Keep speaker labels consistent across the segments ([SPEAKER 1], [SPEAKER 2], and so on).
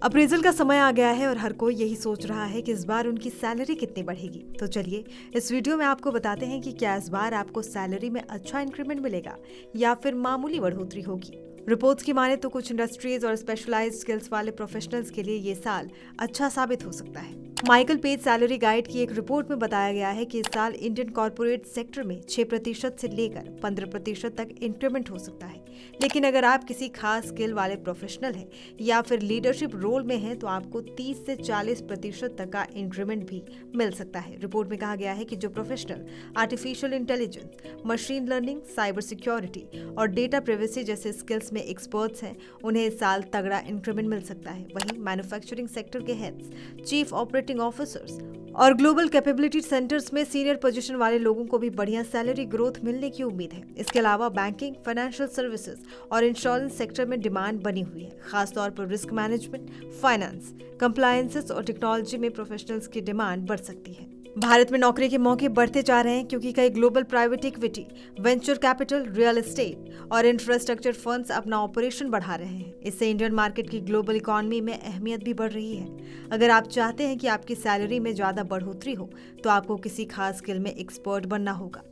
[SPEAKER 1] Appraisal का समय आ गया है और हर कोई यही सोच रहा है कि इस बार उनकी सैलरी कितनी बढ़ेगी। तो चलिए इस वीडियो में आपको बताते हैं कि क्या इस बार आपको सैलरी में अच्छा इंक्रीमेंट मिलेगा या फिर मामूली बढ़ोतरी होगी। रिपोर्ट्स की माने तो कुछ इंडस्ट्रीज और स्पेशलाइज्ड स्किल्स वाले प्रोफेशनल्स के लिए ये साल अच्छा साबित हो सकता है। माइकल पेज सैलरी गाइड की एक रिपोर्ट में बताया गया है कि इस साल इंडियन कॉर्पोरेट सेक्टर में 6% से लेकर 15% तक इंक्रीमेंट हो सकता है। लेकिन अगर आप किसी खास स्किल वाले प्रोफेशनल हैं या फिर लीडरशिप रोल में हैं तो आपको 30 से 40% तक का इंक्रीमेंट भी मिल सकता है। रिपोर्ट में कहा गया है कि जो professional artificial intelligence, machine learning, cyber security और डेटा प्राइवेसी जैसे स्किल्स में एक्सपर्ट्स हैं, उन्हें इस साल तगड़ा इंक्रीमेंट मिल सकता है। वहीं मैन्युफैक्चरिंग सेक्टर के हेड्स, चीफ ऑपरेटिंग ऑफिसर्स और ग्लोबल कैपेबिलिटी सेंटर्स में सीनियर पोजीशन वाले लोगों को भी बढ़िया सैलरी ग्रोथ मिलने की उम्मीद है। इसके अलावा बैंकिंग, फाइनेंशियल सर्विसेज और इंश्योरेंस सेक्टर में डिमांड बनी हुई है। खासतौर पर रिस्क मैनेजमेंट, फाइनेंस, कंप्लायंसेस और टेक्नोलॉजी में प्रोफेशनल्स की डिमांड बढ़ सकती है। भारत में नौकरी के मौके बढ़ते जा रहे हैं क्योंकि कई global private equity, venture capital, real estate और इंफ्रास्ट्रक्चर फंड्स अपना ऑपरेशन बढ़ा रहे हैं। इससे इंडियन मार्केट की ग्लोबल इकोनॉमी में अहमियत भी बढ़ रही है। अगर आप चाहते हैं कि आपकी सैलरी में ज्यादा बढ़ोतरी हो तो आपको किसी खास स्किल में एक्सपर्ट बनना होगा।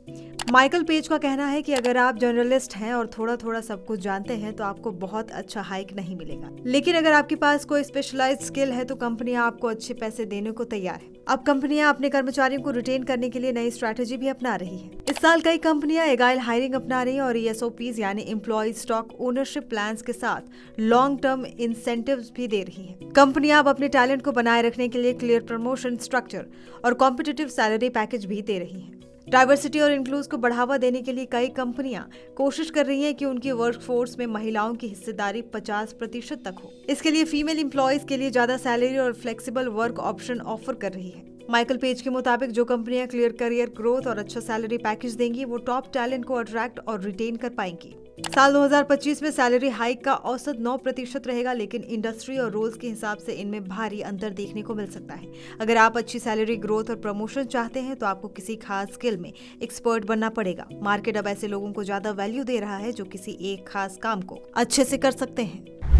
[SPEAKER 1] माइकल पेज का कहना है कि अगर आप जर्नलिस्ट हैं और थोड़ा थोड़ा सब कुछ जानते हैं तो आपको बहुत अच्छा हाइक नहीं मिलेगा, लेकिन अगर आपके पास कोई स्पेशलाइज्ड स्किल है तो कंपनियां आपको अच्छे पैसे देने को तैयार है। अब कंपनियां अपने कर्मचारियों को रिटेन करने के लिए नई स्ट्रैटेजी भी अपना रही है। इस साल कई कंपनियां एगाइल हायरिंग अपना रही हैं और ESOPs यानी एम्प्लॉय स्टॉक ओनरशिप प्लान्स के साथ लॉन्ग टर्म इंसेंटिव्स भी दे रही हैं। कंपनियां अब अपने टैलेंट को बनाए रखने के लिए क्लियर प्रमोशन स्ट्रक्चर और कॉम्पिटिटिव सैलरी पैकेज भी दे रही हैं। डाइवर्सिटी और इंक्लूज को बढ़ावा देने के लिए कई कंपनियां कोशिश कर रही हैं कि उनकी वर्कफोर्स में महिलाओं की हिस्सेदारी 50% तक हो। इसके लिए फीमेल एम्प्लॉयज के लिए ज्यादा सैलरी और फ्लेक्सिबल वर्क ऑप्शन ऑफर कर रही है। माइकल पेज के मुताबिक जो कंपनियां क्लियर करियर ग्रोथ और अच्छा सैलरी पैकेज देंगी वो टॉप टैलेंट को अट्रैक्ट और रिटेन कर पाएंगी। साल 2025 में सैलरी हाइक का औसत 9% रहेगा, लेकिन इंडस्ट्री और रोल्स के हिसाब से इनमें भारी अंतर देखने को मिल सकता है। अगर आप अच्छी सैलरी ग्रोथ और प्रमोशन चाहते हैं तो आपको किसी खास स्किल में एक्सपर्ट बनना पड़ेगा। मार्केट अब ऐसे लोगों को ज्यादा वैल्यू दे रहा है जो किसी एक खास काम को अच्छे से कर सकते हैं।